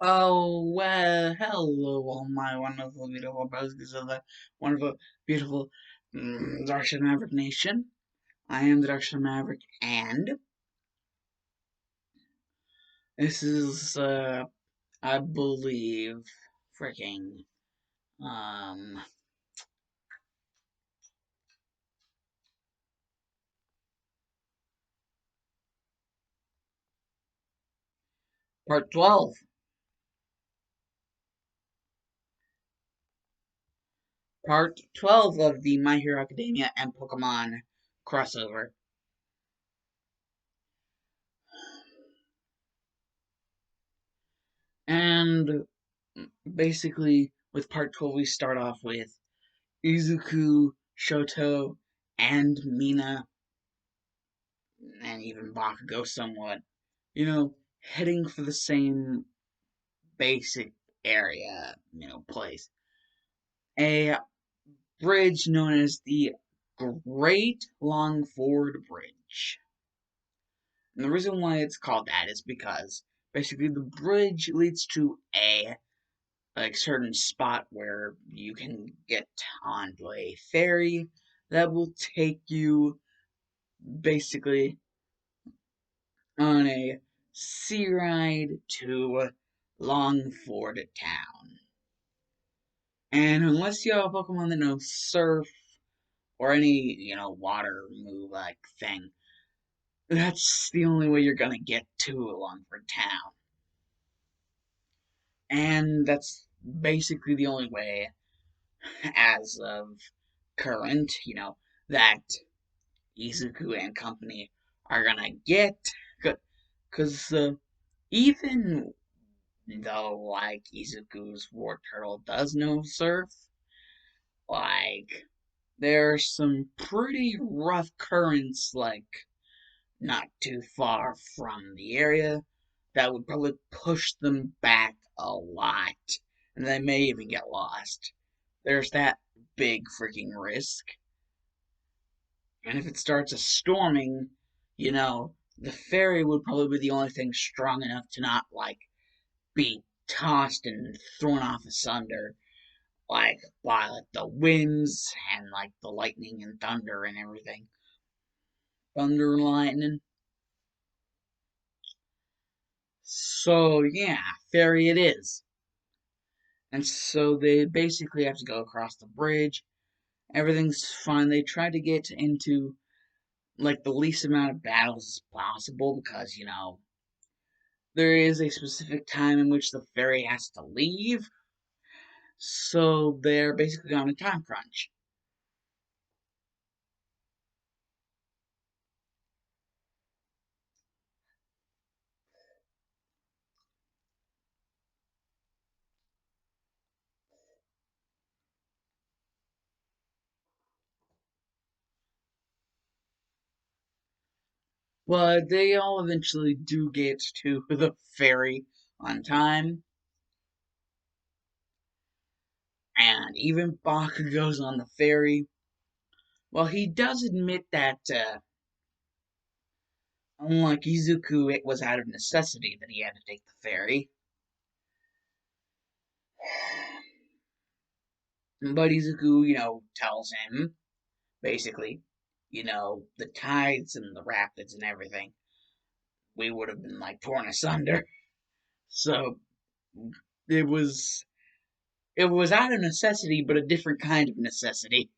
Oh, well, hello, all my wonderful, beautiful brothers of the wonderful, beautiful Darshan Maverick Nation. I am the Darshan Maverick, and this is, I believe, freaking, um, part 12. Part 12 of the My Hero Academia and Pokemon crossover. And basically, with part 12, we start off with Izuku, Shoto, and Mina, and even Bakugou somewhat, heading for the same basic area, place. A bridge known as the Great Longford Bridge. And the reason why it's called that is because basically the bridge leads to a certain spot where you can get onto a ferry that will take you basically on a sea ride to Longford Town. And unless you have a Pokemon that knows Surf or any, water move like thing, that's the only way you're gonna get to Longford Town. And that's basically the only way, as of current, that Izuku and company are gonna get. Because even though, like, Izuku's War Turtle does know Surf, like, there's some pretty rough currents, like, not too far from the area that would probably push them back a lot. And they may even get lost. There's that big freaking risk. And if it starts a storming, the ferry would probably be the only thing strong enough to not, like, be tossed and thrown off asunder, like, by, like, the winds and, like, the lightning and thunder and everything. Thunder and lightning. So, yeah, ferry it is. And so they basically have to go across the bridge. Everything's fine. They try to get into, like, the least amount of battles as possible because, there is a specific time in which the ferry has to leave. So they're basically on a time crunch. But they all eventually do get to the ferry on time. And even Baka goes on the ferry. Well, he does admit that, unlike Izuku, it was out of necessity that he had to take the ferry. But Izuku, tells him, basically, the tides and the rapids and everything, we would have been, like, torn asunder. So it was it was out of necessity, but a different kind of necessity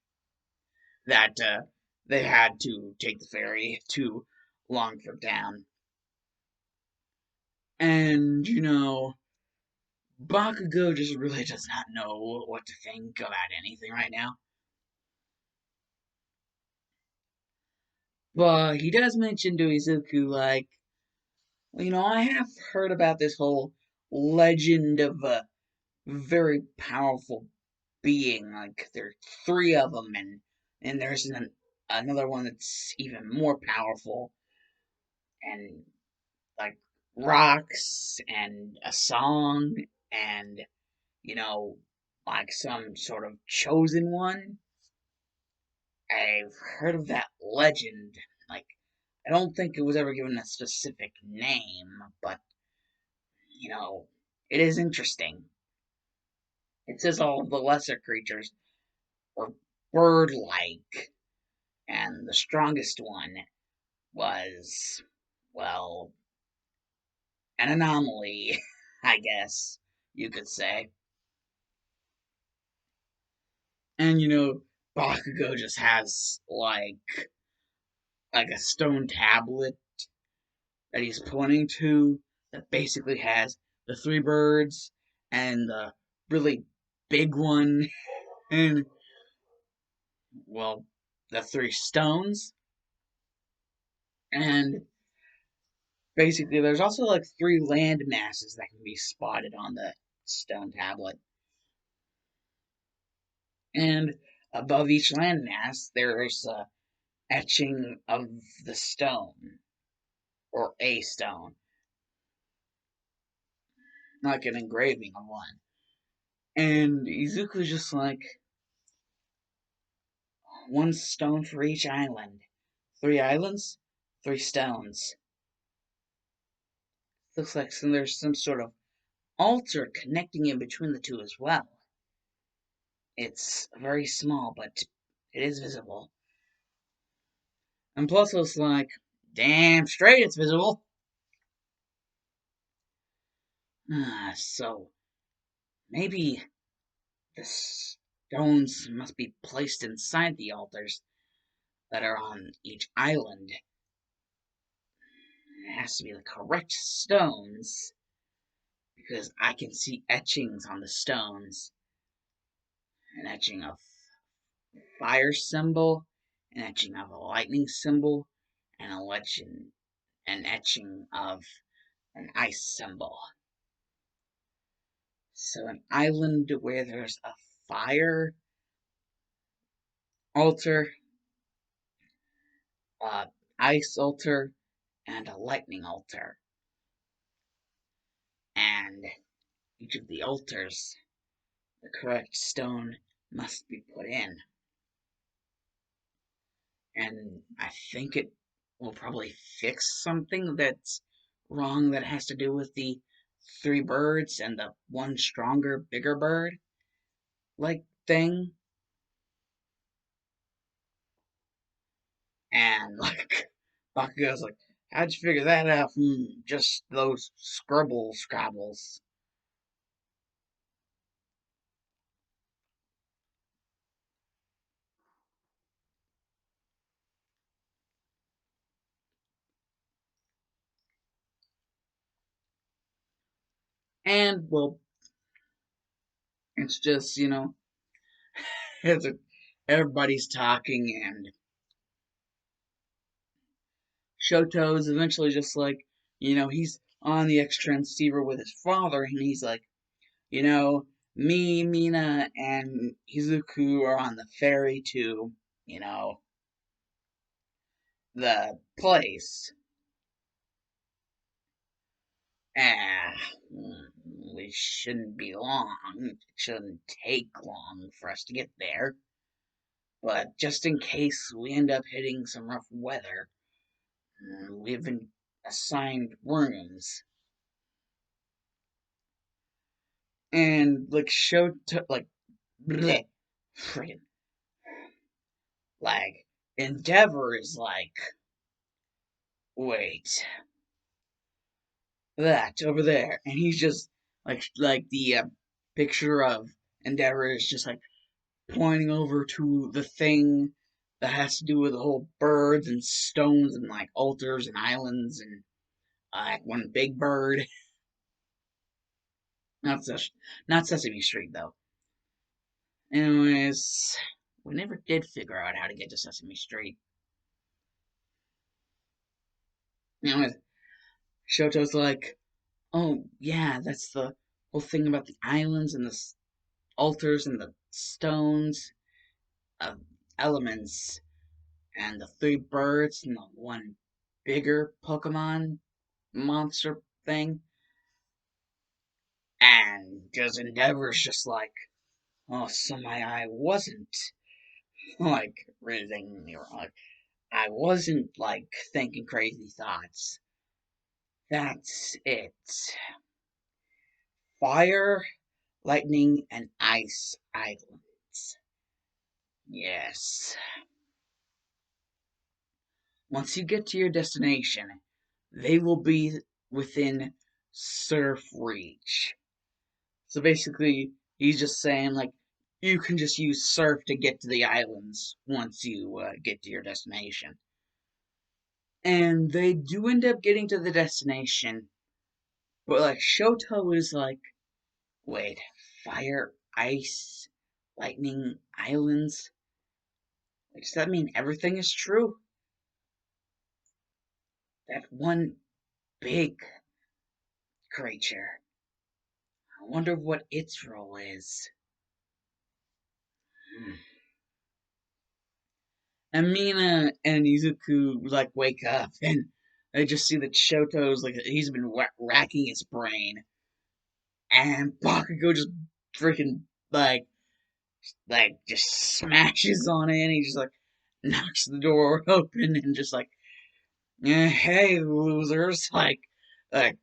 that they had to take the ferry to Longford Town. And, Bakugo just really does not know what to think about anything right now. But he does mention to Izuku, like, well, I have heard about this whole legend of a very powerful being. Like, there's three of them, and there's another one that's even more powerful, and, like, rocks and a song and, you know, like, some sort of chosen one. I've heard of that legend. Like, I don't think it was ever given a specific name, but, you know, it is interesting. It says all the lesser creatures were bird-like, and the strongest one was, well, an anomaly, I guess you could say. And Bakugou just has like a stone tablet that he's pointing to that basically has the three birds and the really big one and, well, the three stones. And basically, there's also like three land masses that can be spotted on the stone tablet. And above each landmass, there's a etching of the stone, or a stone, like an engraving of one. And Izuku's just like, one stone for each island. Three islands, three stones. Looks like there's some sort of altar connecting in between the two as well. It's very small, but it is visible. And plus, it's like, damn straight it's visible. So, maybe the stones must be placed inside the altars that are on each island. It has to be the correct stones, because I can see etchings on the stones. An etching of fire symbol, an etching of a lightning symbol, and an etching of an ice symbol. So an island where there's a fire altar, a ice altar, and a lightning altar. And each of the altars, the correct stone must be put in. And I think it will probably fix something that's wrong that has to do with the three birds and the one stronger, bigger bird like thing. And like Bakugo's like, how'd you figure that out from just those scrabbles? And well, it's just, it's a, everybody's talking, and Shoto's eventually just like, he's on the X transceiver with his father, and he's like, you know, me, Mina, and Izuku are on the ferry to, you know, the place. Ah, we shouldn't be long. It shouldn't take long for us to get there. But just in case we end up hitting some rough weather, we've been assigned rooms. And like bleh, freaking like Endeavor is like, wait, that over there, and he's just like the picture of Endeavor is just like pointing over to the thing that has to do with the whole birds and stones and like altars and islands and like one big bird. Not such, not Sesame Street though. Anyways, we never did figure out how to get to Sesame Street. Anyways, Shoto's like, oh yeah, that's the whole thing about the islands and the altars and the stones of elements and the three birds and the one bigger Pokemon monster thing. And just Endeavor's just like, oh, so my eye wasn't like reading me wrong. Like, I wasn't like thinking crazy thoughts. That's it. fire, lightning, and ice islands. Yes. Once you get to your destination, they will be within surf reach. So basically, he's just saying, like, you can just use surf to get to the islands once you get to your destination. And they do end up getting to the destination, but, like, Shoto is like, wait, fire, ice, lightning, islands? Like, does that mean everything is true? That one big creature. I wonder what its role is. Hmm. And Mina and Izuku like wake up and they just see that Shoto's like he's been racking his brain, and Bakugo just freaking like just smashes on it, and he just like knocks the door open and just like, hey losers, like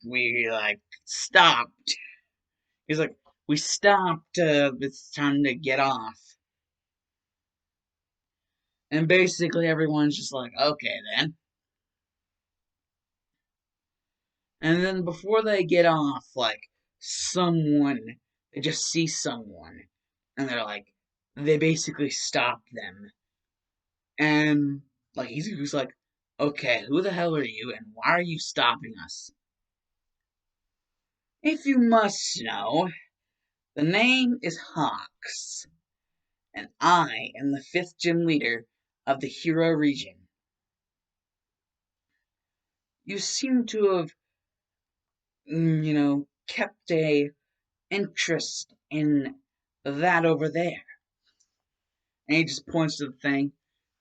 we like stopped. He's like, we stopped. It's time to get off. And basically everyone's just like, okay then. And then before they get off, like someone, they just see someone, and they're like, they basically stop them. And like Izuku's like, okay, who the hell are you, and why are you stopping us? If you must know, the name is Hawks, and I am the fifth gym leader of the Hero region. You seem to have, kept a interest in that over there. And he just points to the thing,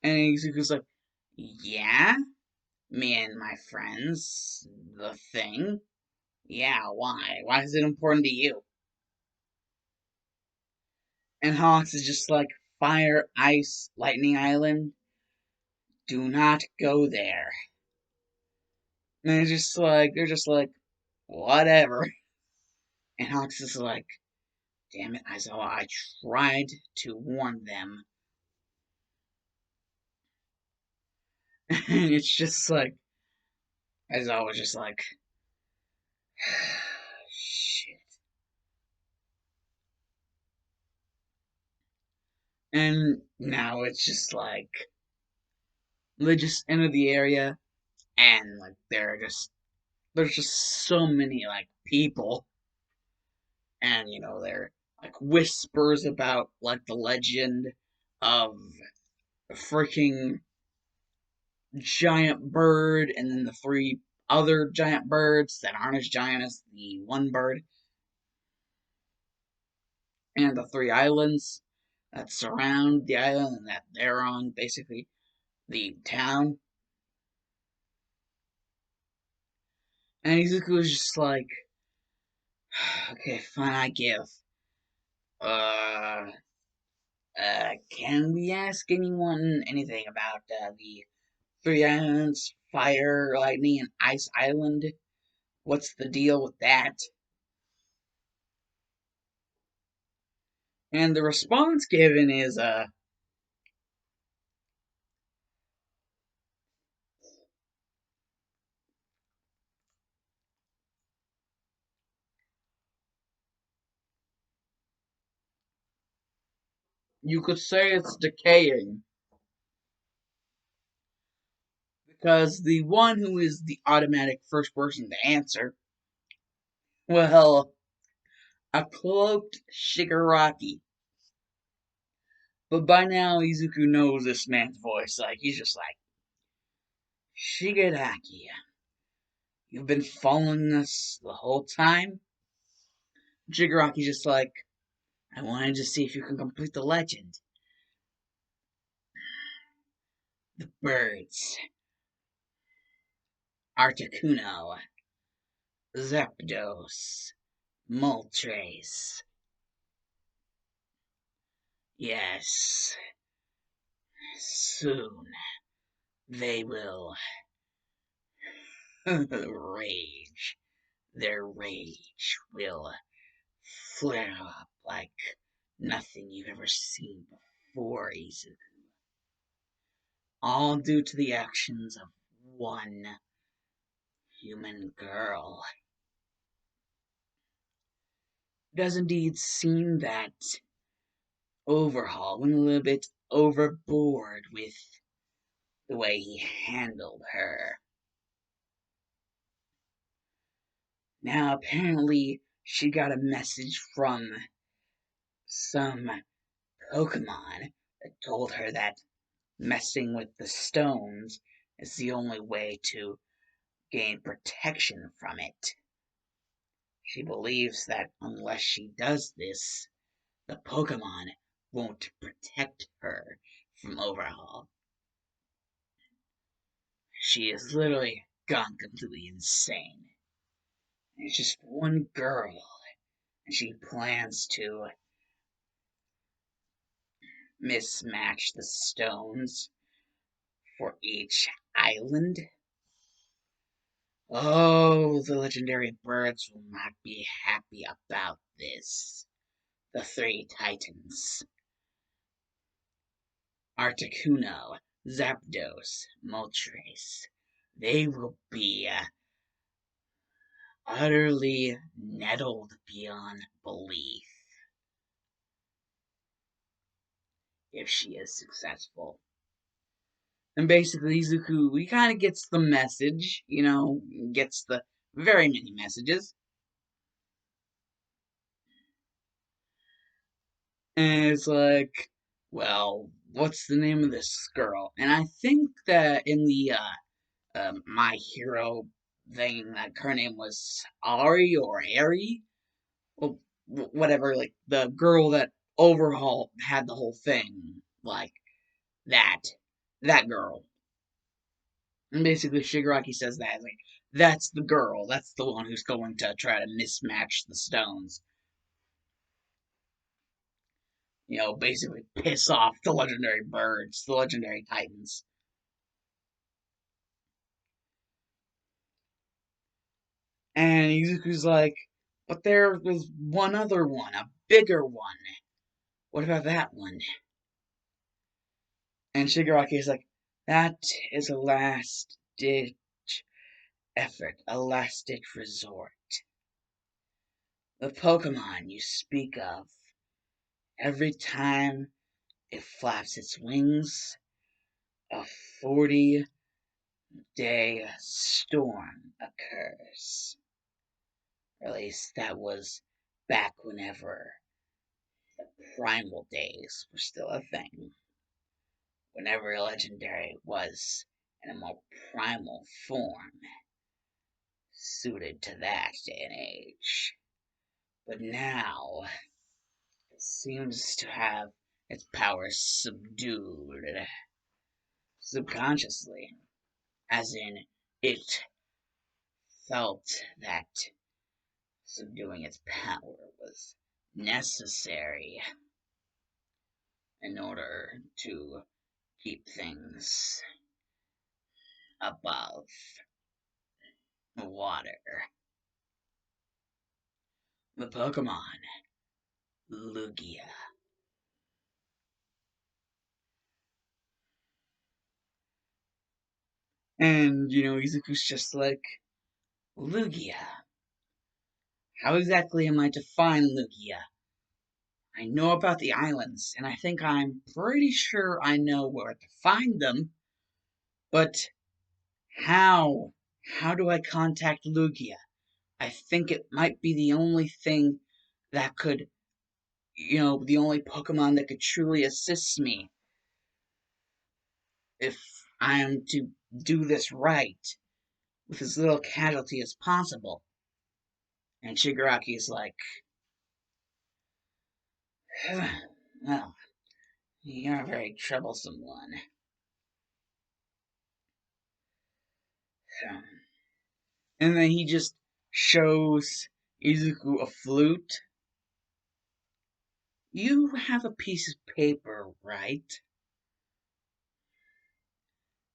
and Izuku's like, yeah, me and my friends, the thing. Yeah, why? Why is it important to you? And Hawks is just like, fire, ice, lightning island, do not go there. And they're just like, whatever. And Hawks is like, damn it, Aizawa, I tried to warn them. And it's just like, Aizawa was just like, shit. And now it's just like, they just enter the area, and like there's just so many like people, and there like whispers about like the legend of a freaking giant bird, and then the three other giant birds that aren't as giant as the one bird, and the three islands that surround the island that they're on, basically the town. And Izuku is just like, okay, fine, I give. Uh, can we ask anyone anything about the Three Islands, Fire, Lightning, and Ice Island? What's the deal with that? And the response given is, you could say it's decaying. Because the one who is the automatic first person to answer, well, a cloaked Shigaraki. But by now, Izuku knows this man's voice. Like, he's just like, Shigaraki, you've been following us the whole time? Jigaraki's just like, I wanted to see if you can complete the legend. The birds. Articuno. Zapdos. Moltres. Yes. Soon they will rage. Their rage will flare up like nothing you've ever seen before, Izuku. All due to the actions of one human girl. It does indeed seem that Overhaul went a little bit overboard with the way he handled her. Now, apparently, she got a message from some Pokemon that told her that messing with the stones is the only way to gain protection from it. She believes that unless she does this, the Pokemon won't protect her from Overhaul. She is literally gone completely insane. And it's just one girl, and she plans to mismatch the stones for each island. Oh, the legendary birds will not be happy about this. The three titans: Articuno, Zapdos, Moltres. They will be utterly nettled beyond belief if she is successful. And basically, Izuku, he kind of gets the message, gets the very many messages. And it's like, well, what's the name of this girl? And I think that in the My Hero thing, that her name was Ari or Ari, well, whatever. Like the girl that Overhaul had the whole thing, like that, that girl. And basically, Shigaraki says that like that's the girl. That's the one who's going to try to mismatch the stones. Basically piss off the legendary birds, the legendary titans. And Izuku's like, but there was one other one, a bigger one. What about that one? And Shigaraki is like, that is a last ditch effort, a last ditch resort. The Pokemon you speak of, every time it flaps its wings, a 40-day storm occurs. Or at least that was back whenever the primal days were still a thing. Whenever a legendary was in a more primal form, suited to that day and age. But now, it seems to have its powers subdued subconsciously, as in, it felt that subduing its power was necessary in order to keep things above water. The Pokemon Lugia. And, Izuku's just like, Lugia? How exactly am I to find Lugia? I know about the islands, and I think I'm pretty sure I know where to find them, but how? How do I contact Lugia? I think it might be the only thing that could, the only Pokemon that could truly assist me if I am to do this right with as little casualty as possible. And Shigaraki is like, well, you're a very troublesome one. And then he just shows Izuku a flute. You have a piece of paper, right?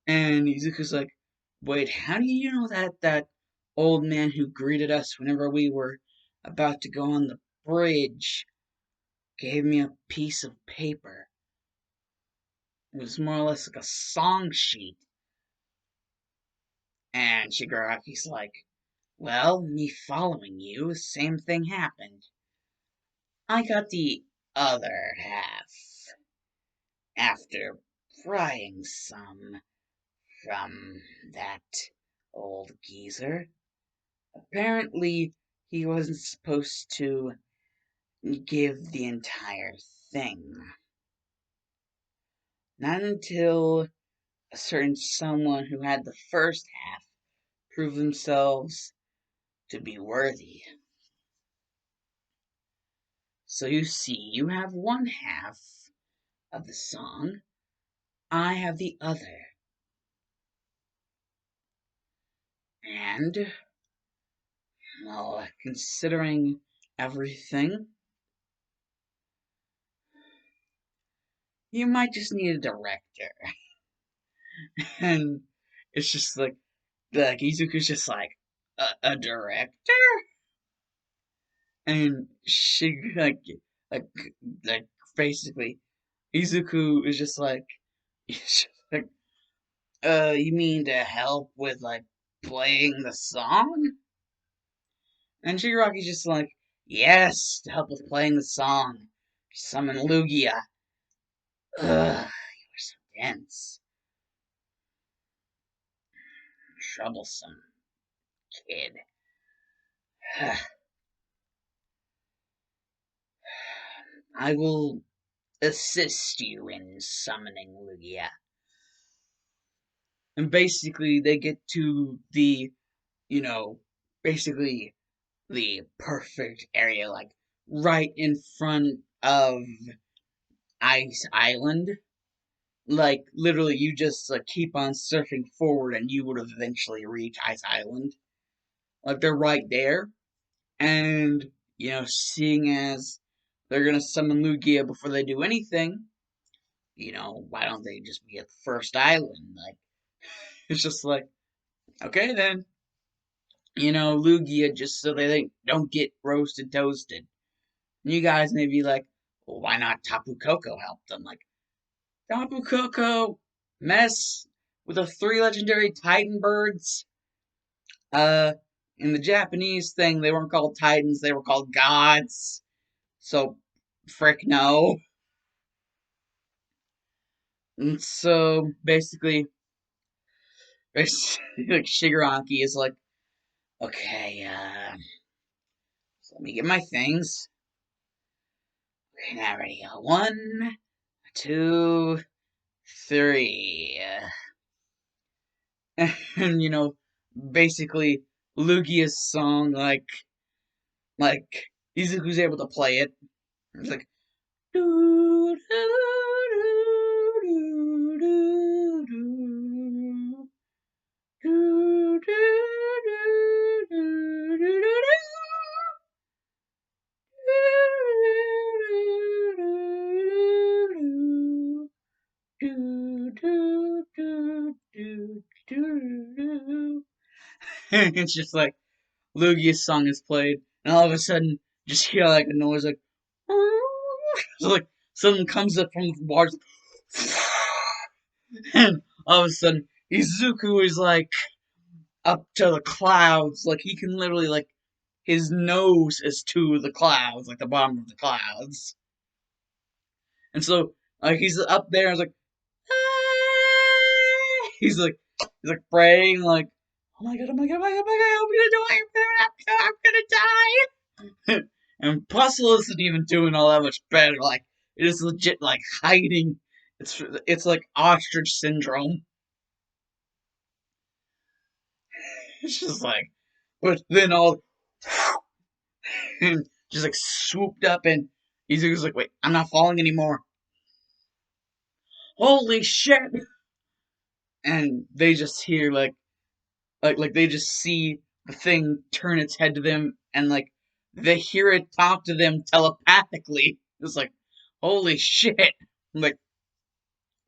And Izuku's like, wait, how do you know that old man who greeted us whenever we were about to go on the fridge gave me a piece of paper. It was more or less like a song sheet. And Shigaraki's like, well, me following you, same thing happened. I got the other half after prying some from that old geezer. Apparently, he wasn't supposed to give the entire thing. Not until a certain someone who had the first half proved themselves to be worthy. So you see, you have one half of the song, I have the other. And, well, considering everything, you might just need a director. And it's just like Izuku's just like, a director? And she, like, like, basically, Izuku is just like, he's just like, you mean to help with, like, playing the song? And Shigaraki's just like, yes, to help with playing the song. Summon Lugia. Ugh, you're so dense. Troublesome kid. I will assist you in summoning Lugia. And basically, they get to you know, basically the perfect area, like right in front of Ice Island. Like literally, you just like keep on surfing forward, and you would eventually reach Ice Island. Like they're right there, and seeing as they're gonna summon Lugia before they do anything, why don't they just be at the first island? Like it's just like okay then, Lugia just so they don't get roasted toasted. And you guys may be like, well, why not Tapu Koko help them? Like Tapu Koko mess with the three legendary Titan birds. Uh, in the Japanese thing, they weren't called Titans; they were called gods. So, frick no. And so basically, like Shigaraki is like, okay, so let me get my things. Okay, now ready. One, two, three. And basically Lugia's song, like Izuku's able to play it. It's like doo, doo, doo, doo, doo, doo, doo, doo, doo, doo, doo, it's just like Lugia's song is played, and all of a sudden, just hear like a noise like, so, like something comes up from the water, and all of a sudden, Izuku is like up to the clouds, like he can literally like his nose is to the clouds, like the bottom of the clouds, and so like he's up there, and it's like he's like praying like, oh my god, oh my god, oh my god, oh my god, I'm gonna die. And Puzzle isn't even doing all that much better. Like it is legit like hiding. It's like ostrich syndrome. It's just like, but then all and just like swooped up and he's just like, wait, I'm not falling anymore. Holy shit! And they just hear like they just see the thing turn its head to them and like they hear it talk to them telepathically. It's like, holy shit! Like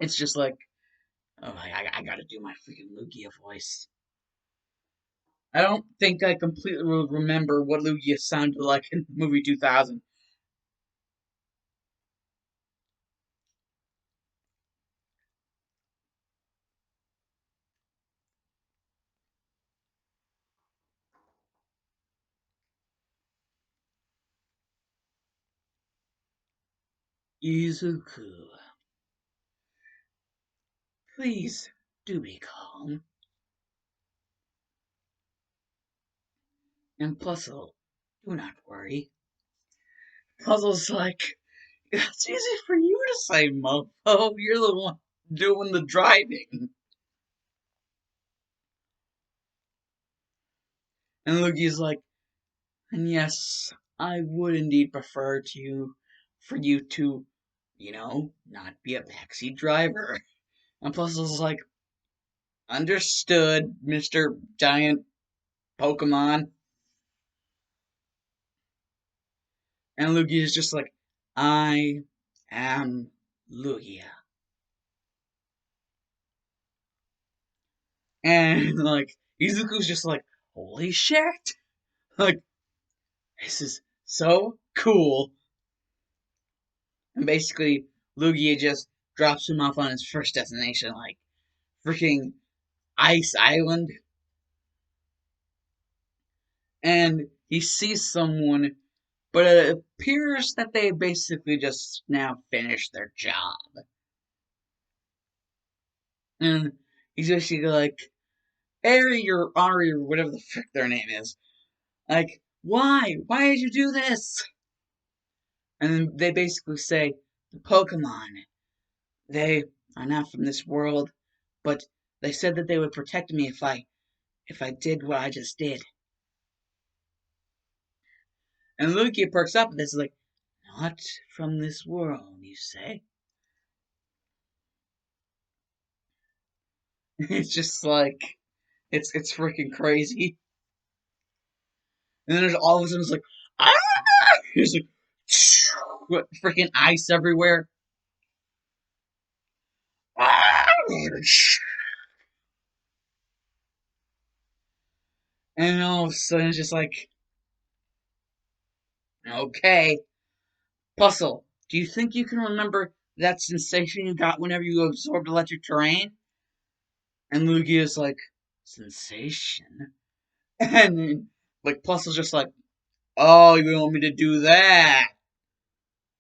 it's just like, oh, I gotta do my freaking Lugia voice. I don't think I completely remember what Lugia sounded like in movie 2000. Izuku, please do be calm. And Puzzle, do not worry. Puzzle's like, it's easy for you to say, Mofo. You're the one doing the driving. And Lugi's like, and yes, I would indeed prefer for you to, not be a backseat driver. And Puzzle's like, understood, Mr. Giant Pokemon. And Lugia is just like, I am Lugia. And like, Izuku's just like, holy shit! Like, this is so cool. And basically, Lugia just drops him off on his first destination, like freaking Ice Island. And he sees someone, but it appears that they basically just now finished their job. And he's basically like, Ari or Ari or whatever the frick their name is. Like, why? Why did you do this? And then they basically say, the Pokemon, they are not from this world, but they said that they would protect me if I did what I just did. And Lugia perks up and is like, not from this world, you say? It's just like it's freaking crazy. And then there's all of a sudden it's like, ah! There's like what, freaking ice everywhere. Ah! And all of a sudden it's just like, okay, Puzzle, do you think you can remember that sensation you got whenever you absorbed electric terrain? And Lugia's like, sensation? And then, like, Puzzle's just like, oh, you want me to do that?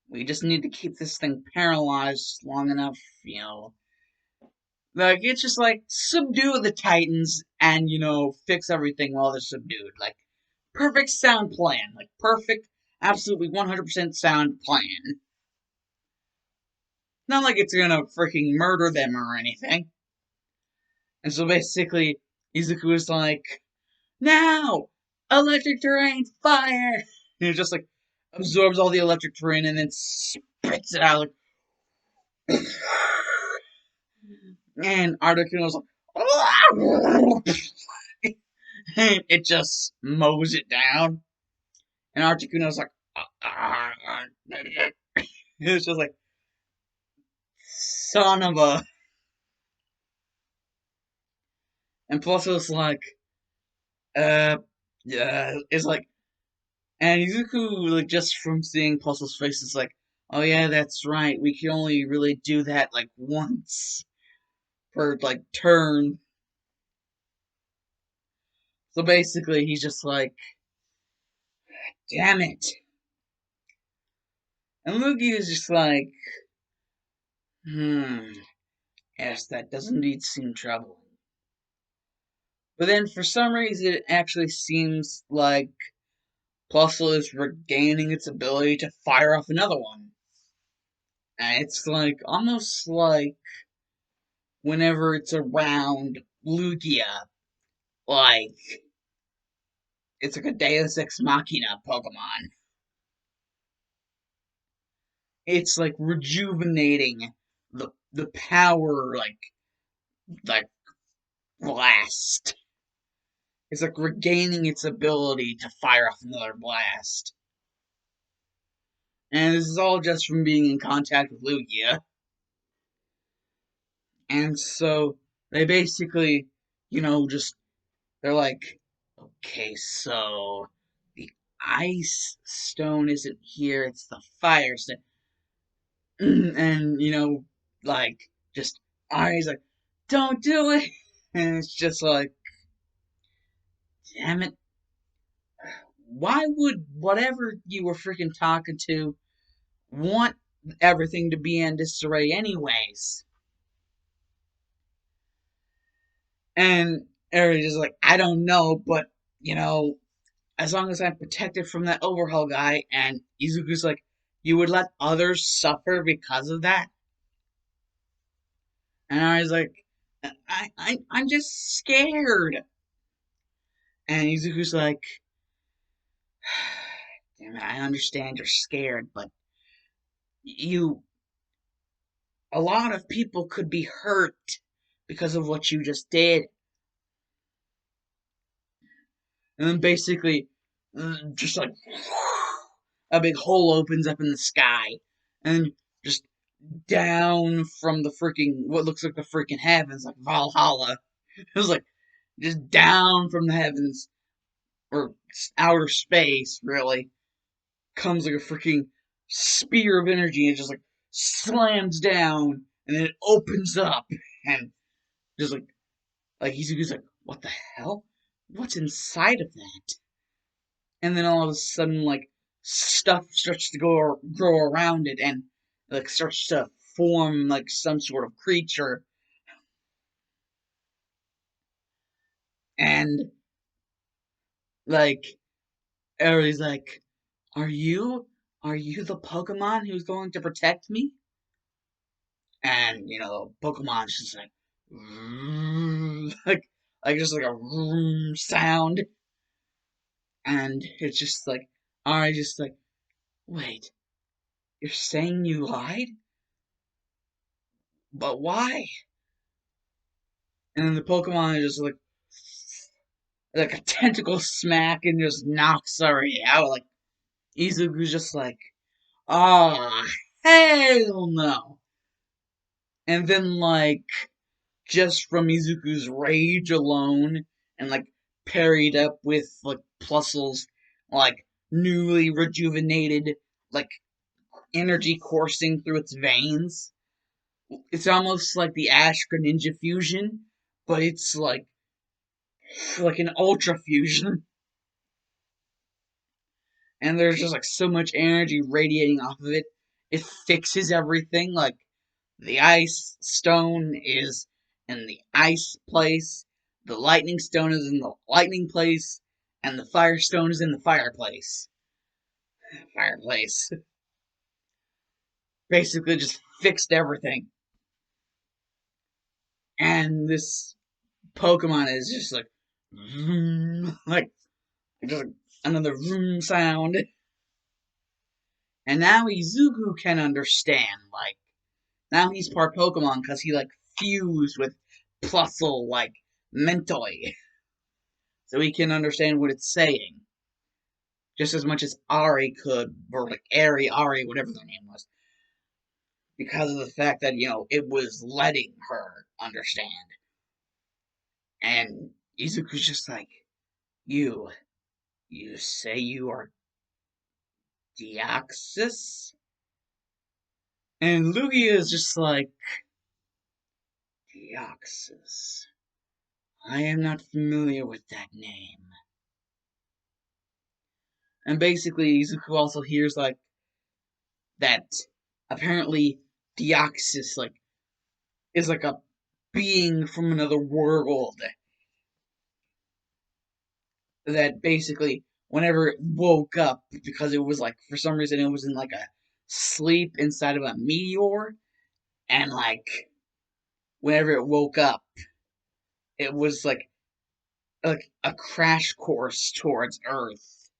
We just need to keep this thing paralyzed long enough, Like, it's just like, subdue the Titans and, fix everything while they're subdued. Like, perfect sound plan. Like, perfect, absolutely 100% sound plan. Not like it's gonna freaking murder them or anything. And so basically, Izuku is like, now! Electric terrain, fire! And it just like absorbs all the electric terrain and then spits it out. Like, and Articuno's like, and it just mows it down. And Articuno's like, it's just like, son of a. And plus it's like, yeah, it's like, and Izuku, like, just from seeing Puzzle's face, is like, oh yeah, that's right, we can only really do that, like, once per, like, turn. So basically, he's just like, damn it. And Luigi is just like, yes, that does indeed seem troubling. But then, for some reason, it actually seems like Puzzle is regaining its ability to fire off another one. And it's like, almost like whenever it's around Lugia, like, it's like a Deus Ex Machina Pokemon. It's like rejuvenating the power, like blast. It's like regaining its ability to fire off another blast. And this is all just from being in contact with Lugia. And so they basically, just they're like, okay, so the ice stone isn't here, it's the fire stone. And, like, just, Ari's like, don't do it. And it's just like, damn it. Why would whatever you were freaking talking to want everything to be in disarray anyways? And Ari's just like, I don't know, but, you know, as long as I'm protected from that overhaul guy, and Izuku's like, you would let others suffer because of that? And I was like, I'm just scared. And Izuku's like, damn it, I understand you're scared, but you, a lot of people could be hurt because of what you just did. And then basically, just like, a big hole opens up in the sky. And just down from the freaking, what looks like the freaking heavens, like Valhalla. It was like, just down from the heavens, or outer space, really, comes like a freaking spear of energy and just like slams down and then it opens up and just like he's like, what the hell? What's inside of that? And then all of a sudden, like, stuff starts to grow around it and like starts to form like some sort of creature. And like Aries like, are you the Pokemon who's going to protect me? And Pokemon's just like, like just like a sound, and it's just like, I just like, wait, you're saying you lied, but why? And then the Pokemon is just like a tentacle smack and just knocks her out. Like Izuku's just like, ah, hell no. And then like just from Izuku's rage alone, and like parried up with like Plusle's like newly rejuvenated like energy coursing through its veins. It's almost like the Ash Greninja fusion, but it's like an ultra fusion. And there's just like so much energy radiating off of it. It fixes everything. Like the ice stone is in the ice place, the lightning stone is in the lightning place, and the fire stone is in the fireplace. Fireplace. Basically just fixed everything. And this Pokemon is just like vroom, like just like another vroom sound. And now Izuku can understand, like, now he's part Pokemon because he like fused with Plusle like mentally. So he can understand what it's saying. Just as much as Ari could, or like Ari, whatever their name was. Because of the fact that, it was letting her understand. And Izuku's just like, you, you say you are Deoxys? And Lugia is just like, Deoxys. I am not familiar with that name. And basically, Izuku also hears like that apparently Deoxys like is like a being from another world that basically whenever it woke up, because it was like for some reason it was in like a sleep inside of a meteor, and like whenever it woke up it was like a crash course towards Earth,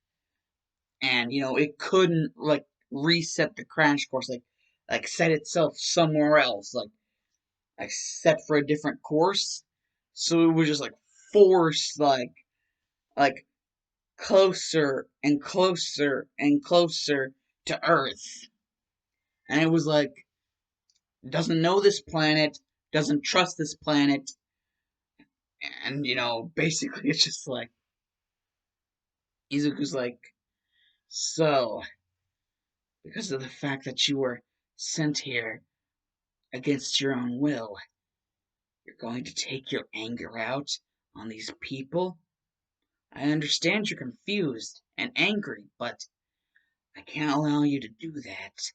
and it couldn't like reset the crash course, like set itself somewhere else, like set for a different course. So it was just like forced like closer and closer and closer to Earth. And it was like, doesn't know this planet, doesn't trust this planet, and basically it's just like, Izuku's like, so, because of the fact that you were sent here against your own will, you're going to take your anger out on these people? I understand you're confused and angry, but I can't allow you to do that.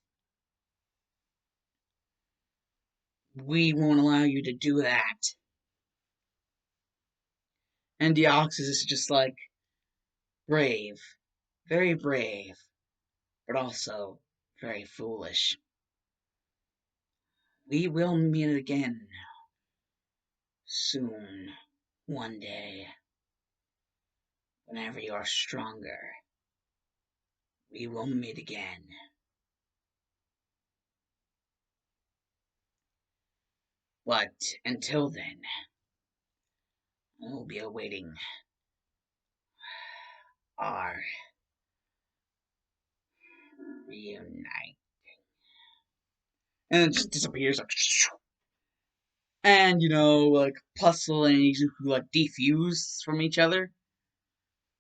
We won't allow you to do that. And Deoxys is just like, brave, very brave, but also very foolish. We will meet again soon, one day, whenever you are stronger. We will meet again. But until then, I will be awaiting our reunite. And it just disappears. Like, and, like, Puzzle and Izuku, like, defuse from each other.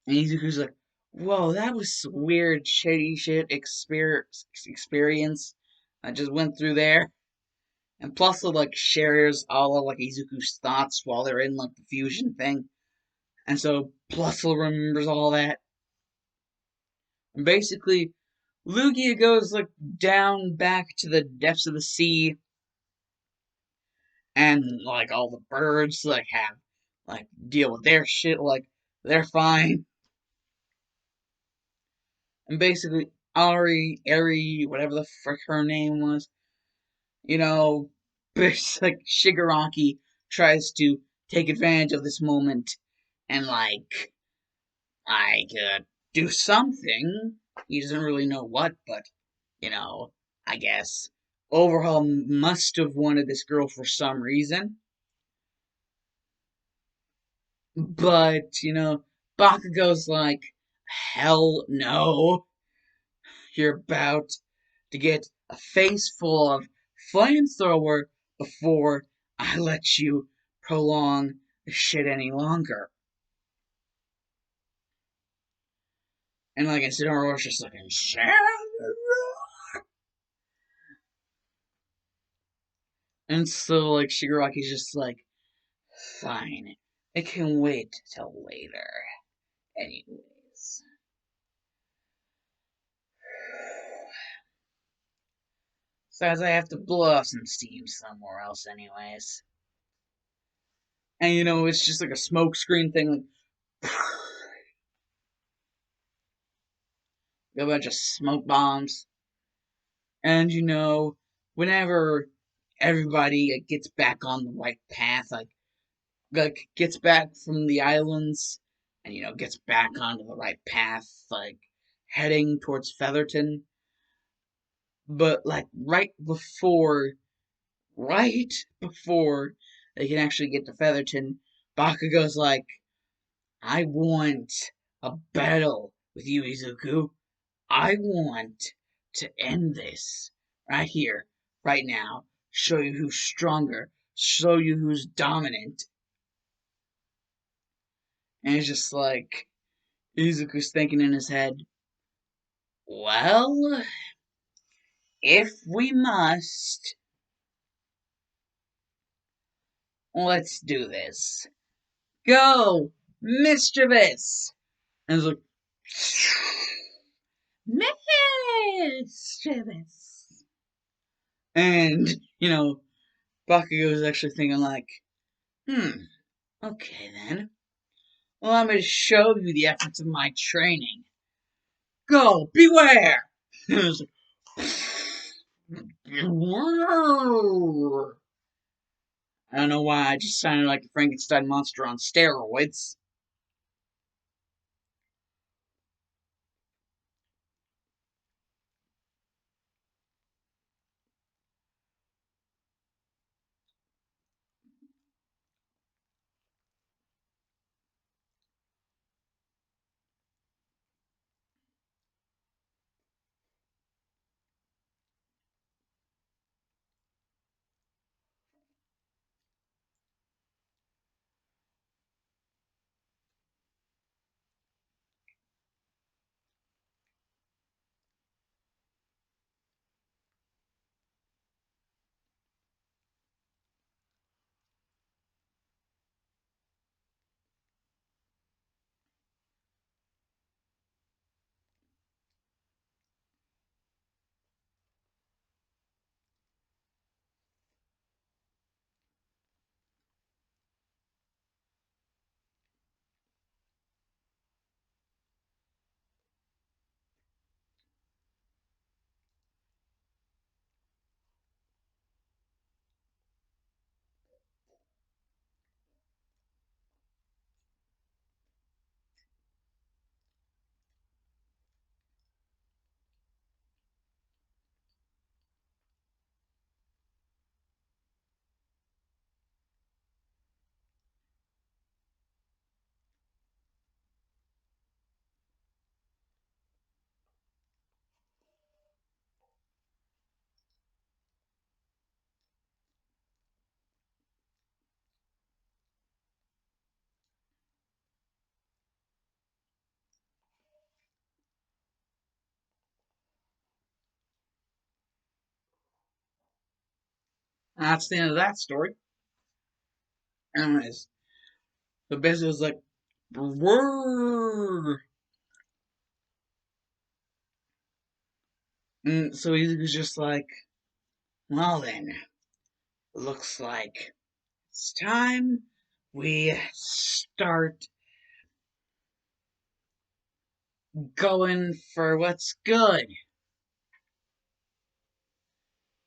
And Izuku's like, whoa, that was weird, shady shit experience I just went through there. And Puzzle, like, shares all of, like, Izuku's thoughts while they're in, like, the fusion thing. And so Puzzle remembers all that. And basically, Lugia goes, like, down back to the depths of the sea, and, like, all the birds, like, have, like, deal with their shit, like, they're fine. And basically, Ari, whatever the frick her name was, you know, like, Shigaraki tries to take advantage of this moment and, do something. He doesn't really know what, but, I guess. Overhaul must have wanted this girl for some reason. But, Bakugo's like, hell no. You're about to get a face full of flamethrower before I let you prolong the shit any longer. And like Incineroar's just looking, and so like Shigaraki's just like, fine, I can wait till later. Anyways. Besides, I have to blow off some steam somewhere else anyways. And it's just like a smoke screen thing, like a bunch of smoke bombs. And whenever everybody gets back on the right path, like gets back from the islands, and gets back onto the right path, like heading towards Featherton. But like right before they can actually get to Featherton, Bakugo's like, I want a battle with you, Izuku. I want to end this right here, right now. Show you who's stronger. Show you who's dominant. And it's just like, Izuku's thinking in his head, well, if we must, let's do this. Go, mischievous! And it's like, mischievous! And, Bakugo's actually thinking like, okay then. Allow me to show you the efforts of my training. Go, beware! And it was like, I don't know why I just sounded like the Frankenstein monster on steroids. That's the end of that story. Anyways, the basically was like, word. And so he was just like, well then, looks like it's time we start going for what's good.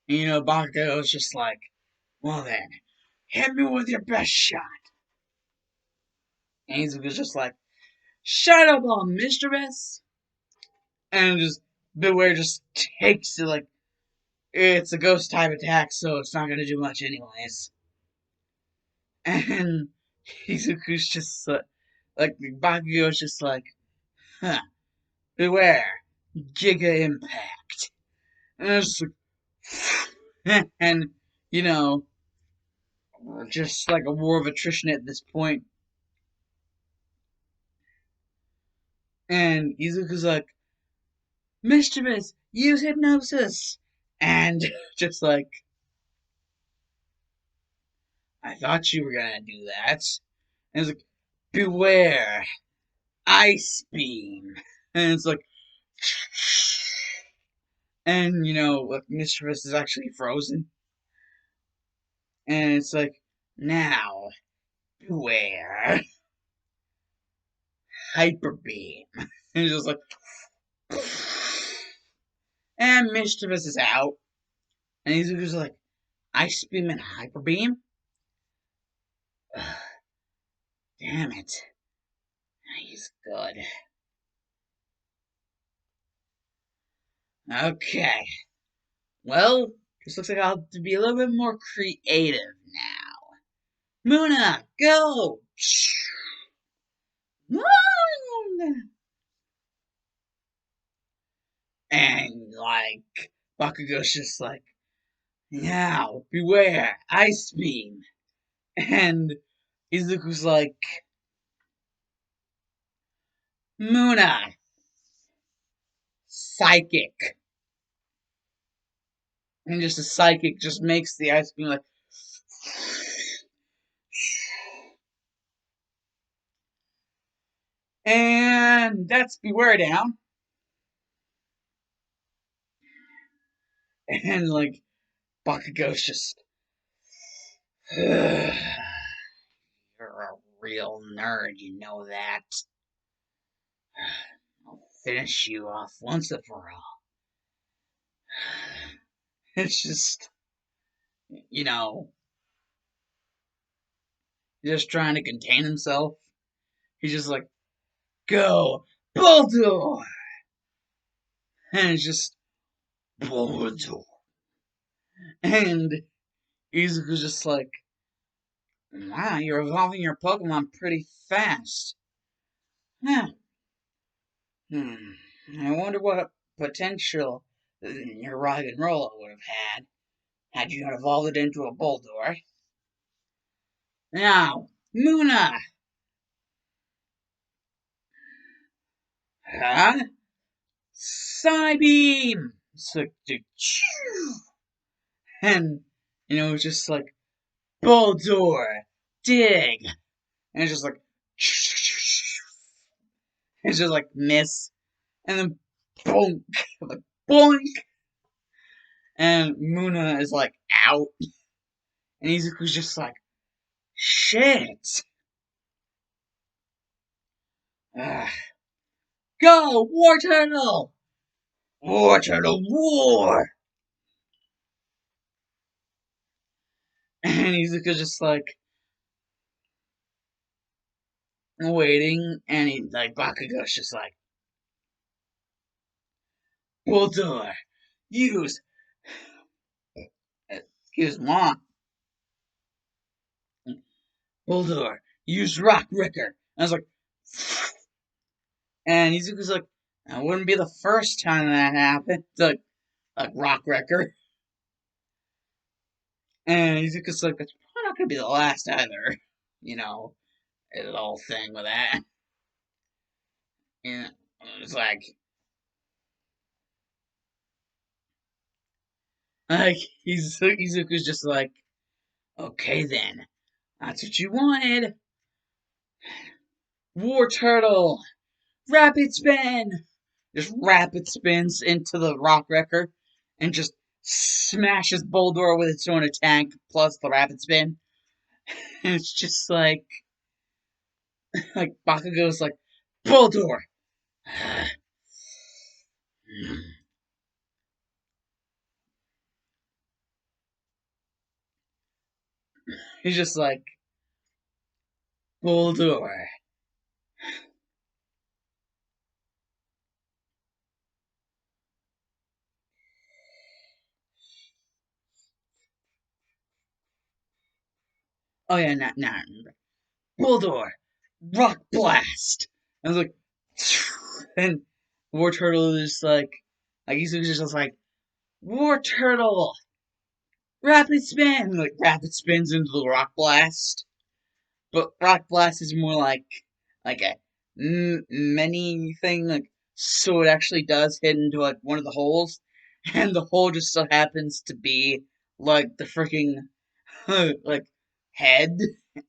And, Bakugou was just like, well then, hit me with your best shot. And he was just like, shut up, all mischievous. And just Beware just takes it like it's a ghost type attack, so it's not gonna do much anyways. And Izuku's just like Bakugou's just like, huh, beware, Giga Impact. And it's like, and you know, just like a war of attrition at this point. And Izuku's like, mischievous, use hypnosis. And just like, I thought you were gonna do that. And it's like, beware, ice beam. And it's like, and like Mischievous is actually frozen. And it's like, now, beware, hyper beam. And it's just like, and Mischievous is out. And he's just like, ice beam and hyper beam? Damn it. He's good. Okay. Well, this looks like I'll have to be a little bit more creative now. Muna, go! And like Bakugo's just like, now beware, ice beam. And Izuku's like, Muna, psychic. And just a psychic just makes the ice beam like, and that's beware down. And like Bakugo's just, you're a real nerd, you know that. I'll finish you off once and for all. It's just, you know, just trying to contain himself. He's just like, go, Baldur! And it's just, Baldur. And Izuku's just like, wow, you're evolving your Pokemon pretty fast. Huh. Hmm. I wonder what potential your Rock and Roller would have had you not evolved it into a Bulldor. Now, Muna! Huh? Psybeam! So, and, it's just like, Bulldor! Dig! And it's just like, it's just like, miss. And then, bonk! Like, boink! And Muna is like, out. And Izuku's just like, shit! Ugh. Go, War Turtle! War Turtle War! And Izuku's just like waiting, and Bakugo's just like, Bulldor, use, excuse mom, Bulldor, use Rock Ricker. And I was like, and Izuku's like, that wouldn't be the first time that happened. Like Rock Wrecker. And Izuku's like, that's probably not gonna be the last either. You know, the whole thing with that. And it's like Izuku's just like, Okay then, that's what you wanted. War Turtle, rapid spin! Just rapid spins into the rock wrecker and just smashes Boldor with its own attack plus the rapid spin. And it's just like Bakugou's like, Boldor! He's just like, Boldor. Oh yeah, now I remember. Boldor! Rock Blast! I was like, and War Turtle is like he's just like, War Turtle! Rapid spin! Like, rapid spins into the Rock Blast. But Rock Blast is more like a many thing, like, so it actually does hit into, like, one of the holes. And the hole just so happens to be, like, the freaking, like, head.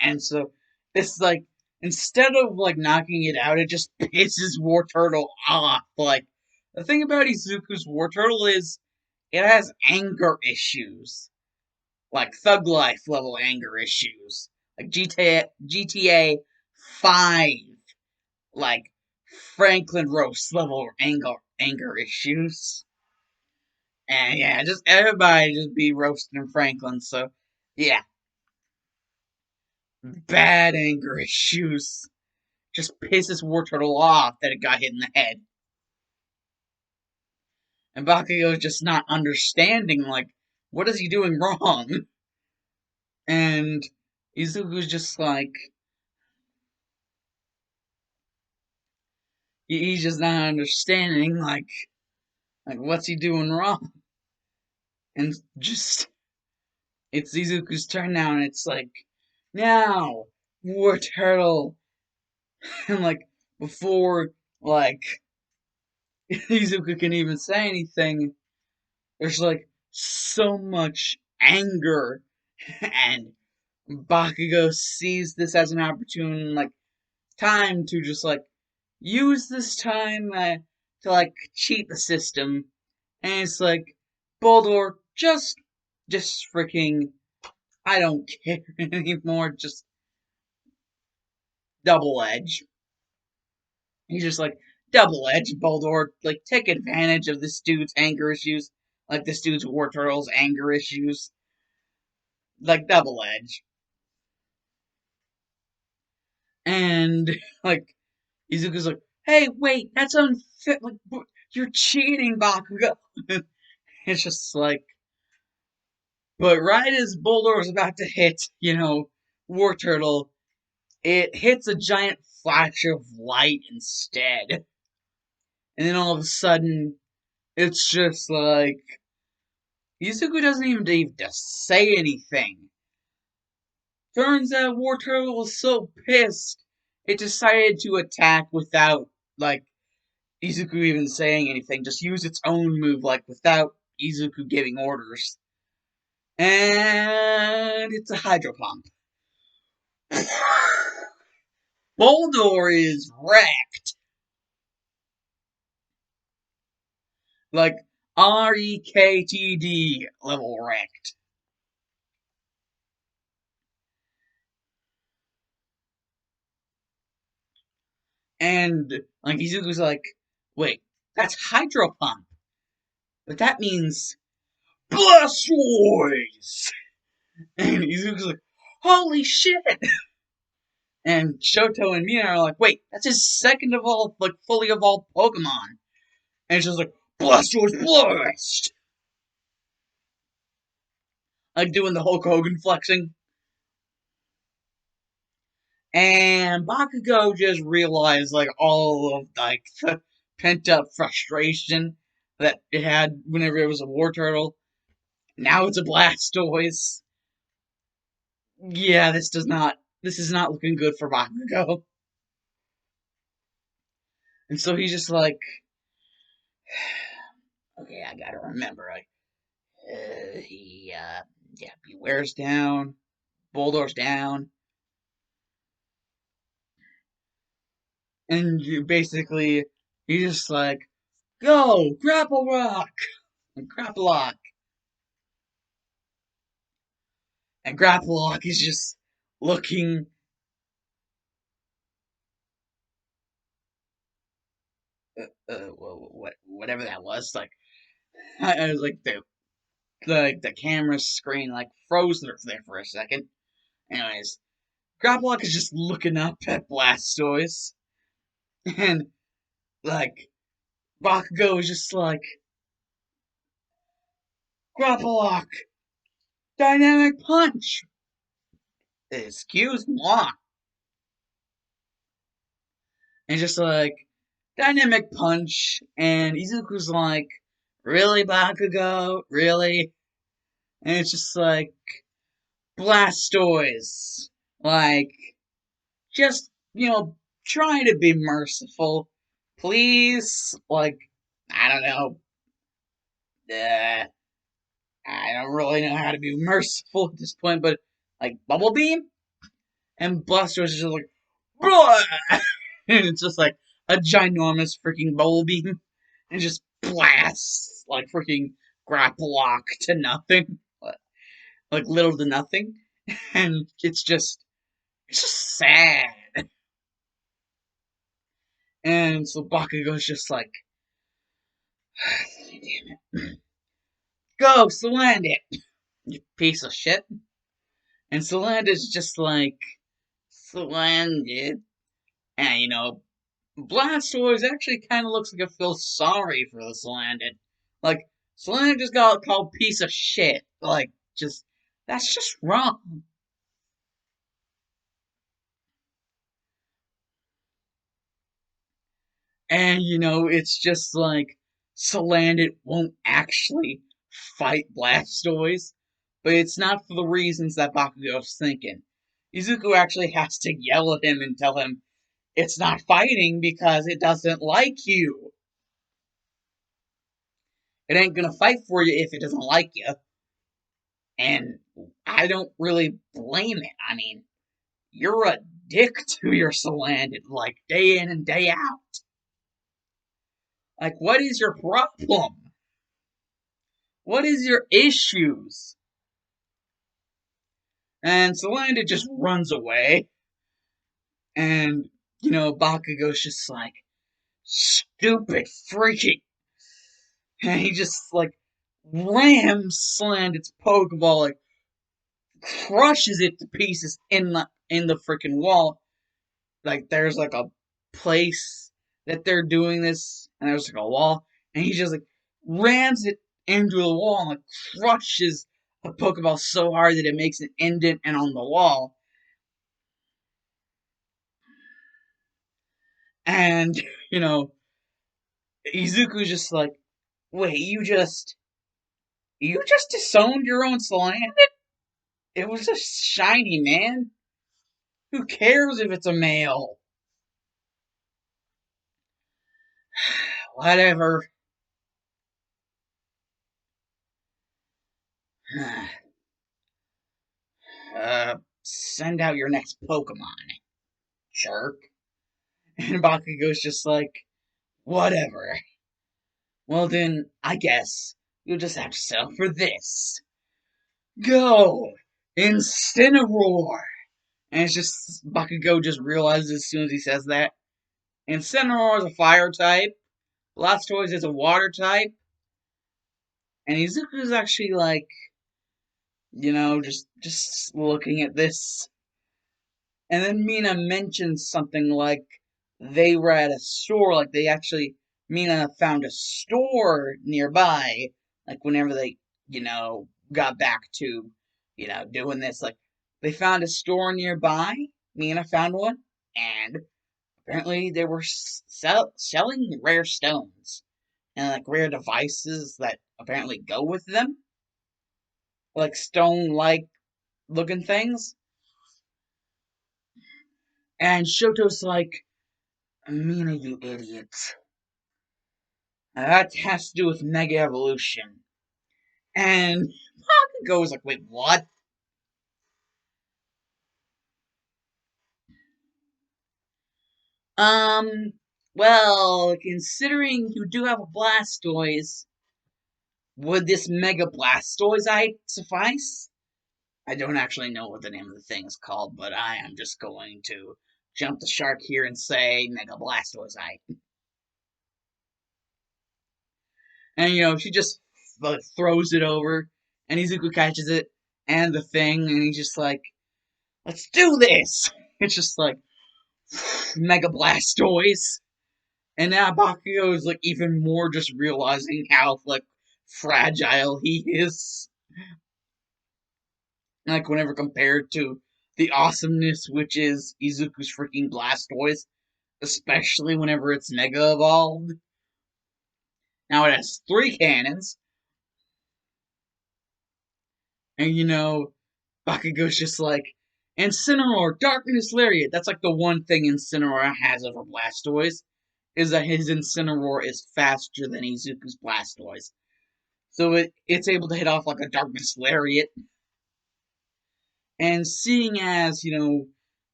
And so, it's like, instead of, like, knocking it out, it just pisses War Turtle off. Like, the thing about Izuku's War Turtle is, it has anger issues, like thug life level anger issues, like GTA 5, like Franklin roast level anger issues. And yeah, just everybody just be roasting Franklin. So yeah, bad anger issues. Just pisses War Turtle off that it got hit in the head. And Bakugo's just not understanding, like, what is he doing wrong? And Izuku's just like, he's just not understanding, like what's he doing wrong? And just, it's Izuku's turn now, and it's like, now, War Turtle. And like, before, like, Izuku can even say anything, there's like so much anger, and Bakugo sees this as an opportune, like, time to just, like, use this time to, like, cheat the system. And it's like, Boldor, just freaking, I don't care anymore, just double edge. He's just like, double edge, Boldor, like, take advantage of this dude's anger issues, like this dude's War Turtle's anger issues, like, double edge. And, like, Izuku's like, hey, wait, that's unfit, like, you're cheating, Bakugo. It's just like, but right as Boulder was about to hit, War Turtle, it hits a giant flash of light instead. And then all of a sudden, it's just like, Izuku doesn't even need to say anything. Turns out War Turtle was so pissed, it decided to attack without, like, Izuku even saying anything. Just use its own move, like, without Izuku giving orders. And it's a Hydro Pump. Boldor is wrecked. Like, REKTD level wrecked. And, like, Izuku's like, wait, that's Hydro Pump. But that means Blastoise! And Izuku's like, holy shit! And Shoto and Mina are like, wait, that's his second of all, like, fully evolved Pokemon. And it's just like, Blastoise Blast! Like, doing the Hulk Hogan flexing. And Bakugo just realized, like, all of, like, the pent up frustration that it had whenever it was a War Turtle. Now it's a Blastoise. Yeah, this is not looking good for Bakugo. And so he's just like, okay, I gotta remember, like, yeah, he wears down. bulldoze down, and you just like, go, grapple rock, and grapple lock. And grapple lock is just looking, whatever that was, like, I was like, the camera screen, like, froze there for a second. Anyways, grapple lock is just looking up at Blastoise, and, like, Bakugou is just like, grapple lock, dynamic punch. Excuse moi. And just like, dynamic punch. And Izuku's like, really, Bakugo? Really? And it's just like, Blastoise. Like, just, trying to be merciful. Please? Like, I don't know. I don't really know how to be merciful at this point, but, like, Bubble Beam? And Blastoise is just like, "Blah!" And it's just like a ginormous freaking Bubble Beam. And just blasts, like, freaking grapple lock to nothing. Like, little to nothing. And it's just sad. And so Bakugo's just like, damn it. Go, Salandit, you piece of shit. And Salandit's just like, Salandit. And, Blastoise actually kind of looks like it feels sorry for the Salandit. Like, Salandit just got called piece of shit. Like, that's just wrong. And, it's just like, Salandit won't actually fight Blastoise, but it's not for the reasons that Bakugo's thinking. Izuku actually has to yell at him and tell him it's not fighting because it doesn't like you. It ain't gonna fight for you if it doesn't like you. And I don't really blame it. I mean, you're a dick to your Salandit, like, day in and day out. Like, what is your problem? What is your issues? And Salandit just runs away. And, Bakugo's just like, stupid freaking. And he just, like, rams Salandit's Pokeball, like, crushes it to pieces in the freaking wall. Like, there's like a place that they're doing this, and there's like a wall, and he just like rams it into the wall and like crushes a Pokeball so hard that it makes an indent and on the wall. And, you know, Izuku's just like, wait, you just disowned your own Salandit? It was just shiny, man. Who cares if it's a male? Whatever. Send out your next Pokemon, jerk. And Bakugo's just like, whatever. Well then, I guess you'll just have to settle for this. Go! Incineroar! And it's just, Bakugo just realizes as soon as he says that. Incineroar is a fire type. Blastoise is a water type. And Izuku's actually like, just looking at this. And then Mina mentions something like they were at a store, like Mina found a store nearby, like whenever they, got back to, doing this, like they found a store nearby. Mina found one, and apparently they were selling rare stones and like rare devices that apparently go with them, like stone-like looking things. And Shoto's like, Mina, you idiot. That has to do with Mega Evolution. And Bakugo was like, wait, what? Um, well, considering you do have a Blastoise, would this Mega Blastoise suffice? I don't actually know what the name of the thing is called, but I am just going to jump the shark here and say Mega Blastoise. And she just like throws it over, and Izuku catches it and the thing, and he's just like, "Let's do this!" It's just like Mega Blastoise, and now Bakugou is like even more just realizing how like fragile he is, like whenever compared to the awesomeness which is Izuku's freaking Blastoise, especially whenever it's Mega evolved. Now it has 3 cannons, and Bakugou's just like, Incineroar, Darkness Lariat. That's like the one thing Incineroar has over Blastoise, is that his Incineroar is faster than Izuku's Blastoise. So it's able to hit off like a Darkness Lariat. And seeing as,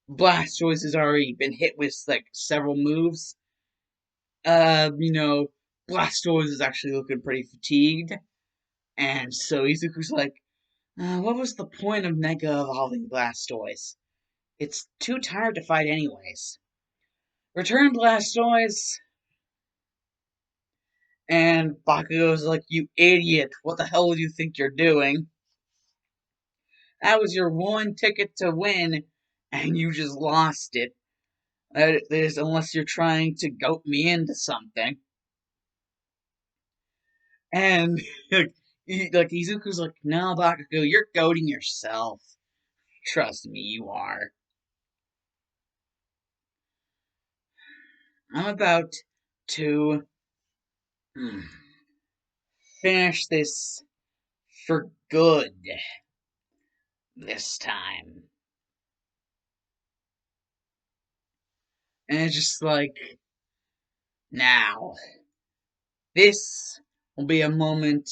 Blastoise has already been hit with like several moves, Blastoise is actually looking pretty fatigued. And so Izuku's like, what was the point of Mega evolving Blastoise? It's too tired to fight anyways. Return Blastoise! And Bakugo's like, you idiot, what the hell do you think you're doing? That was your one ticket to win, and you just lost it. That is, unless you're trying to goat me into something. And like Izuku's like, no, Bakugo, you're goading yourself. Trust me, you are. I'm about to finish this for good this time. And it's just like, now, this will be a moment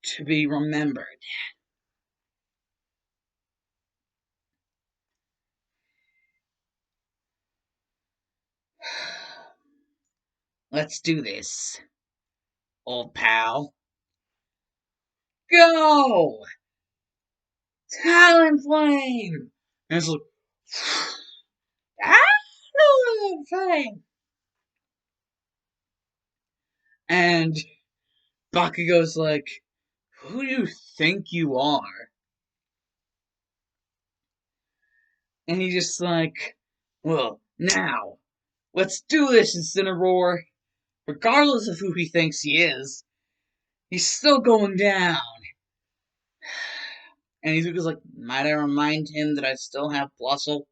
to be remembered. Let's do this, old pal. Go! Talonflame! And it's like, Talonflame! And Bakugo's like, who do you think you are? And he's just like, well, now, let's do this, Incineroar. Regardless of who he thinks he is, he's still going down. And Izuku's like, might I remind him that I still have Plusle?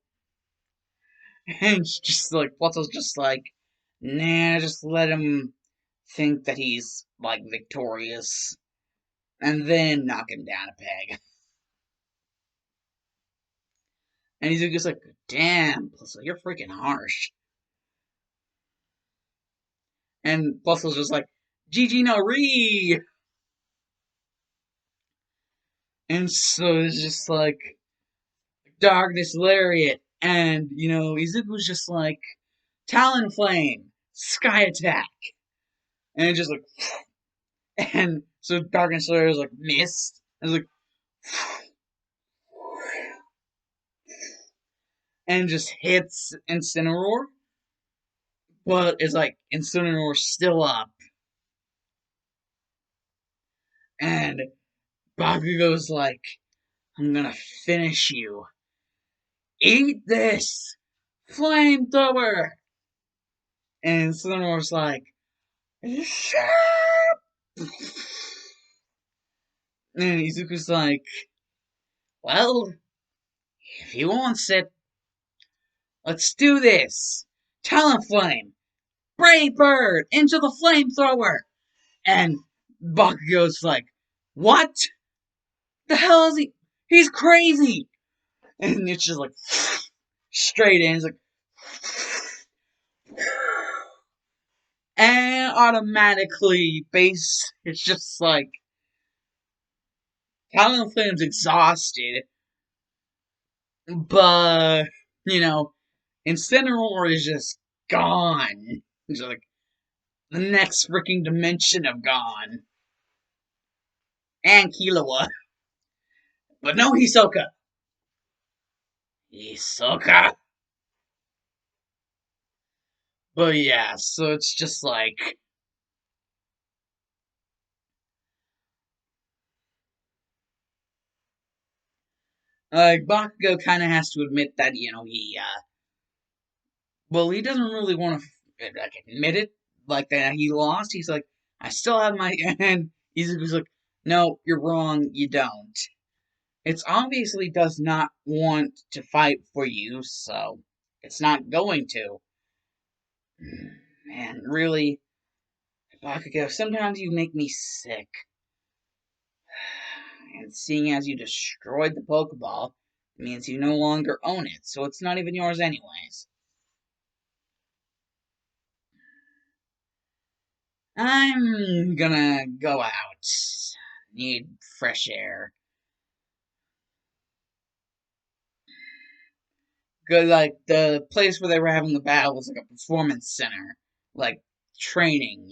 And just like, Plusle's just like, nah, just let him think that he's, like, victorious. And then knock him down a peg. And Izuku's like, damn, Plusle, you're freaking harsh. And Plusle's just like, GG no re! And so it's just like, Darkness Lariat. And, Izuku's just like, Talonflame, Sky Attack. And it's just like, and so Darkness Lariat is like, missed. And it's like, and just hits Incineroar. But it's like, Incineroar's still up. And Bakugo's like, I'm gonna finish you. Eat this! Flamethrower! And Incineroar's like, Sharp! And Izuku's like, well, if he wants it, let's do this. Talonflame! Brave Bird! Into the flamethrower! And Bakugo's like, what? The hell is he? He's crazy! And it's just like, straight in. It's like, and automatically, base, it's just like, Talonflame's exhausted, but, you know, Incineroar is just gone. It's like the next freaking dimension of gone. And Killua. But no Hisoka. Hisoka. But yeah, so it's just like Bakugo kind of has to admit that he doesn't really want to admit it, like that he lost. He's like, I still have my and Izuku's like, no, you're wrong, you don't. It's obviously does not want to fight for you, so it's not going to. Man, really, Bakugo, sometimes you make me sick. And seeing as you destroyed the Pokeball, it means you no longer own it, so it's not even yours anyways. I'm gonna go out. Need fresh air. Cause like the place where they were having the battle was like a performance center, like training.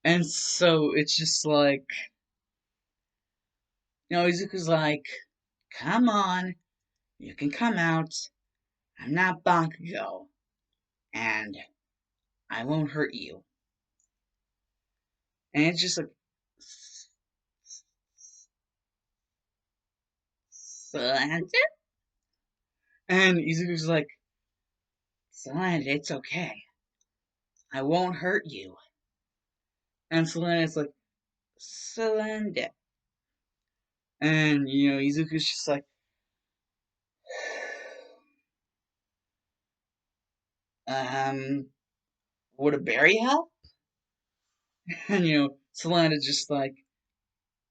And so it's just Izuku's like, come on, you can come out. I'm not Bakugo, and I won't hurt you. And it's just like, Slant? And Izuku's like, Slant, it's okay. I won't hurt you. And Slant like, Slant. And, Izuku's just like, um, would a berry help? And, Slant is just like,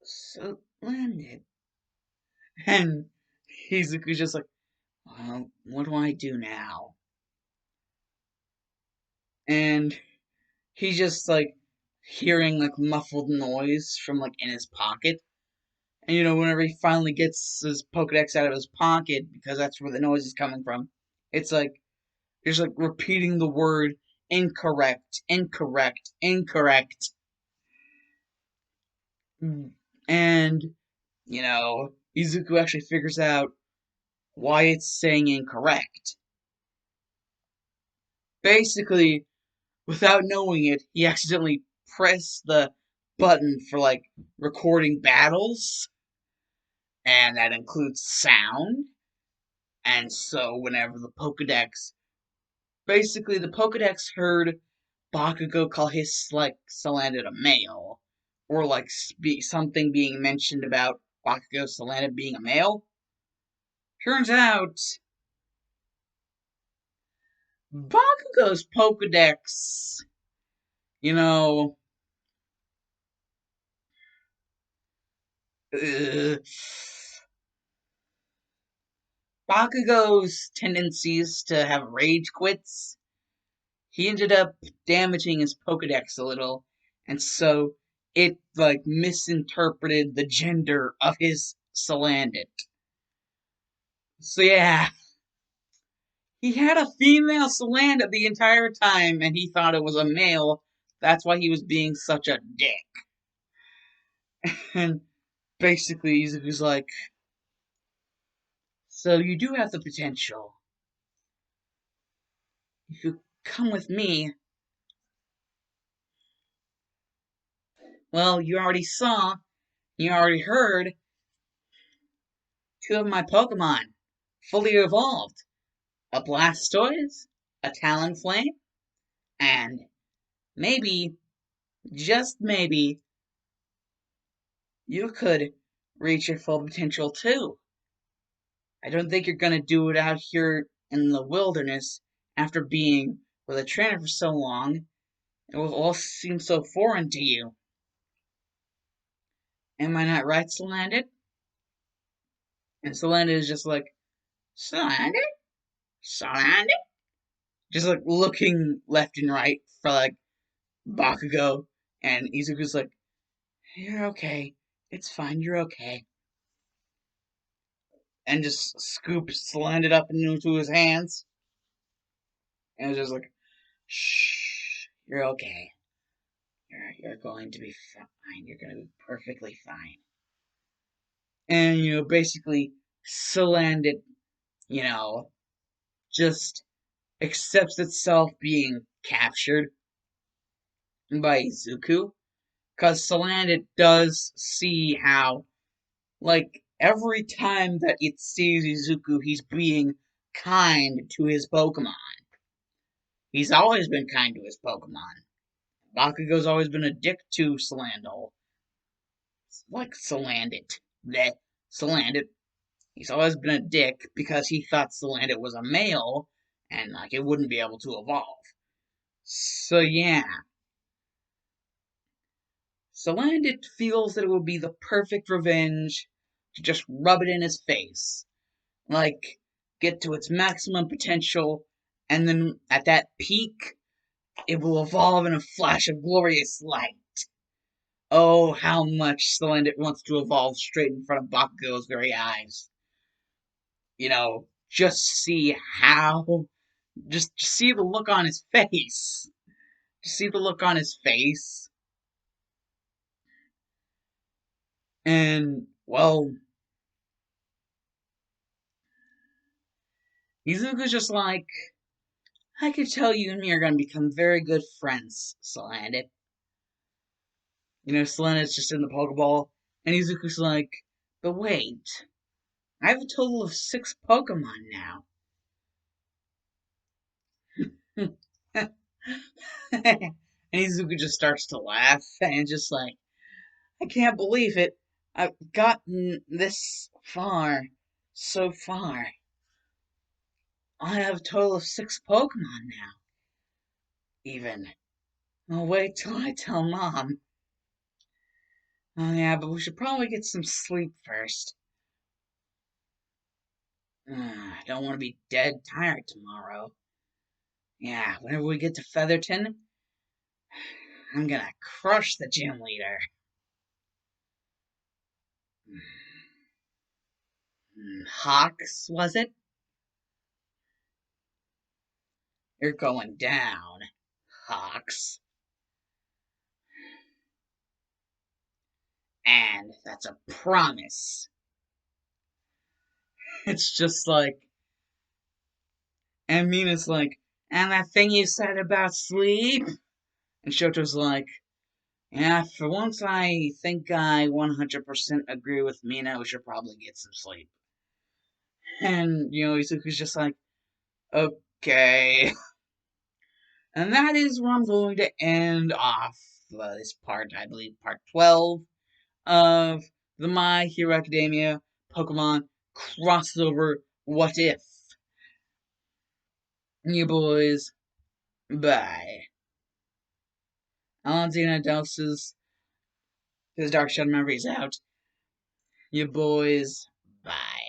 Splendid. And Izuku's just like, well, what do I do now? And he's just like hearing like muffled noise from like in his pocket. And whenever he finally gets his Pokedex out of his pocket, because that's where the noise is coming from, it's like he's like repeating the word incorrect, incorrect, incorrect. And, Izuku actually figures out why it's saying incorrect. Basically, without knowing it, he accidentally pressed the button for like recording battles, and that includes sound. And so, whenever the Pokedex heard Bakugo call his like Salandit a male, or like something being mentioned about Bakugo Salandit being a male. Turns out, Bakugo's Pokedex, you know, uh, Bakugo's tendencies to have rage quits, he ended up damaging his Pokedex a little, and so it like misinterpreted the gender of his Salandit. So yeah, he had a female Salandit the entire time, and he thought it was a male. That's why he was being such a dick. And basically, Izuku's like, so you do have the potential. If you come with me, well, you already saw, you already heard, two of my Pokemon fully evolved. A Blastoise, a Talonflame, and maybe, just maybe, you could reach your full potential too. I don't think you're gonna do it out here in the wilderness after being with a trainer for so long. It will all seem so foreign to you. Am I not right, Salandit? And Salandit is just like, Salandit? Salandit? Just like looking left and right for like Bakugo. And Izuku's like, you're okay. It's fine, you're okay. and just scoops landed up into his hands. And was just like, shh, you're okay. You're going to be fine. You're going to be perfectly fine. And, basically, Salandit, you know, just accepts itself being captured by Izuku. Because Salandit does see how, like, every time that it sees Izuku, he's being kind to his Pokemon. He's always been kind to his Pokemon. Bakugou's always been a dick to Salandit. Like Salandit. Bleh. Salandit. He's always been a dick because he thought Salandit was a male and like it wouldn't be able to evolve. So yeah. Salandit feels that it would be the perfect revenge to just rub it in his face. Like, get to its maximum potential, and then at that peak, it will evolve in a flash of glorious light. Oh, how much Salandit wants to evolve straight in front of Bakugou's very eyes. Just see how. Just see the look on his face. Just see the look on his face. And, well, Izuku's just like, I could tell you and me are going to become very good friends, Salandit. Salandit's just in the Pokeball, and Izuku's like, but wait, I have a total of 6 Pokemon now. And Izuku just starts to laugh, and just like, I can't believe it. I've gotten this far, so far. I have a total of 6 Pokemon now. Even. I'll wait till I tell Mom. Oh yeah, but we should probably get some sleep first. I don't want to be dead tired tomorrow. Yeah, whenever we get to Featherton, I'm gonna crush the gym leader. Hawks, was it? You're going down, Hawks. And that's a promise. It's just like, and Mina's like, and that thing you said about sleep? And Shoto's like, yeah, for once I think I 100% agree with Mina, we should probably get some sleep. And, Izuku's just like, okay. And that is where I'm going to end off this part, I believe, part 12 of the My Hero Academia Pokemon Crossover What If. You boys, bye. Alonzina Doses, his Dark Shadow Memories out. You boys, bye.